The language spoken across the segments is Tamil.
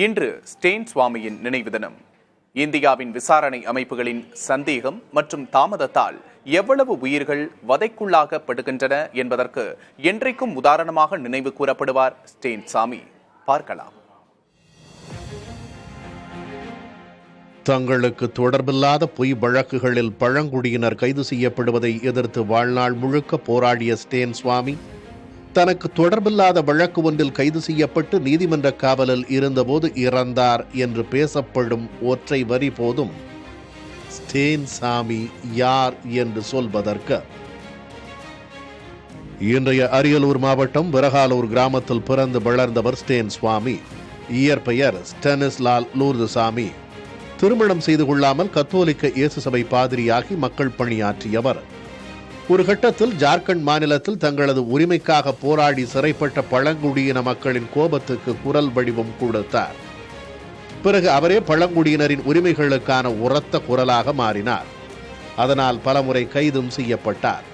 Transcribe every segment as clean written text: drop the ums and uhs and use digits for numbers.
இன்று ஸ்டேன் சுவாமியின் நினைவு தினம். இந்தியாவின் விசாரணை அமைப்புகளின் சந்தேகம் மற்றும் தாமதத்தால் எவ்வளவு உயிர்கள் வதைக்குள்ளாகப்படுகின்றன என்பதற்கு என்றைக்கும் உதாரணமாக நினைவு கூறப்படுவார் ஸ்டேன் சாமி. பார்க்கலாம். தங்களுக்கு தொடர்பில்லாத பொய் வழக்குகளில் பழங்குடியினர் கைது செய்யப்படுவதை எதிர்த்து வாழ்நாள் முழுக்க போராடிய ஸ்டேன் சுவாமி தனக்கு தொடர்பில்லாத வழக்கு ஒன்றில் கைது செய்யப்பட்டு நீதிமன்ற காவலில் இருந்தபோது இறந்தார் என்று பேசப்படும் ஒற்றை வரி போதும் ஸ்டேன் சாமி யார் என்று சொல்வதற்கு. இன்றைய அரியலூர் மாவட்டம் விரகாலூர் கிராமத்தில் பிறந்து வளர்ந்தவர் ஸ்டேன் சுவாமி. இயற்பெயர் ஸ்டெனிஸ்லால் லூர்துசாமி. திருமணம் செய்து கொள்ளாமல் கத்தோலிக்க இயேசு சபை பாதிரியாகி மக்கள் பணியாற்றியவர். ஒரு கட்டத்தில் ஜார்க்கண்ட் மாநிலத்தில் தங்களது உரிமைக்காக போராடி சிறைப்பட்ட பழங்குடியின மக்களின் கோபத்துக்கு குரல் வடிவம் கொடுத்தார். பிறகு அவரே பழங்குடியினரின் உரிமைகளுக்கான உரத்த குரலாக மாறினார். அதனால் பலமுறை கைதும் செய்யப்பட்டார்.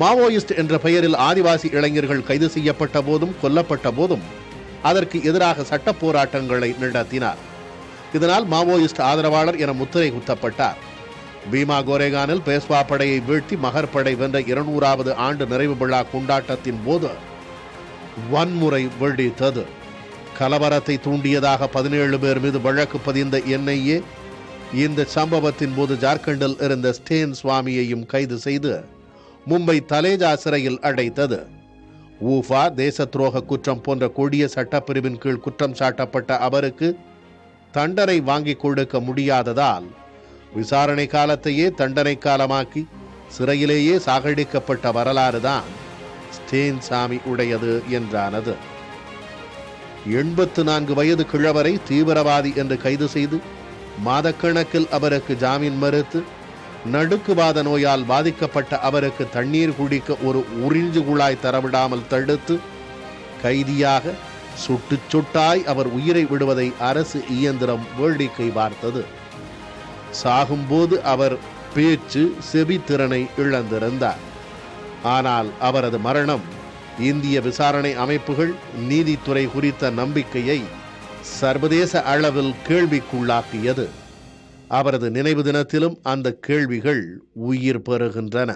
மாவோயிஸ்ட் என்ற பெயரில் ஆதிவாசி இளைஞர்கள் கைது செய்யப்பட்ட போதும் கொல்லப்பட்ட போதும் அதற்கு எதிராக சட்ட போராட்டங்களை நடத்தினார். இதனால் மாவோயிஸ்ட் ஆதரவாளர் என முத்திரை குத்தப்பட்டார். பீமா கோரேகானில் பேஸ்வா படையை வீழ்த்தி மகர் படை வென்ற 200வது ஆண்டு நிறைவு விழா கொண்டாட்டத்தின் போது வன்முறை வெடித்தது. கலவரத்தை தூண்டியதாக 17 பேர் மீது வழக்கு பதிந்த NIA இந்த சம்பவத்தின் போது ஜார்க்கண்டில் இருந்த ஸ்டேன் சுவாமியையும் கைது செய்து மும்பை தலேஜா சிறையில் அடைத்தது. ஊஃபா, தேச துரோக குற்றம் போன்ற கொடிய சட்டப்பிரிவின் கீழ் குற்றம் சாட்டப்பட்ட அவருக்கு தண்டனை வாங்கிக் கொடுக்க முடியாததால் விசாரணை காலத்தையே தண்டனை காலமாக்கி சிறையிலேயே சாகடிக்கப்பட்ட வரலாறு தான் ஸ்டேன் சாமி உடையது என்றானது. 84 வயது கிழவரை தீவிரவாதி என்று கைது செய்து மாதக்கணக்கில் அவருக்கு ஜாமீன் மறுத்து நடுக்குவாத நோயால் பாதிக்கப்பட்ட அவருக்கு தண்ணீர் குடிக்க ஒரு உறிஞ்சு குழாய் தரவிடாமல் தடுத்து கைதியாக சுட்டு சுட்டாய் அவர் உயிரை விடுவதை அரசு இயந்திரம் வேடிக்கை பார்த்தது. சாகும்போது அவர் பேச்சு செவி திறனை இழந்திருந்தார். ஆனால் அவரது மரணம் இந்திய விசாரணை அமைப்புகள் நீதித்துறை குறித்த நம்பிக்கையை சர்வதேச அளவில் கேள்விக்குள்ளாக்கியது. அவரது நினைவு தினத்திலும் அந்த கேள்விகள் உயிர் பெறுகின்றன.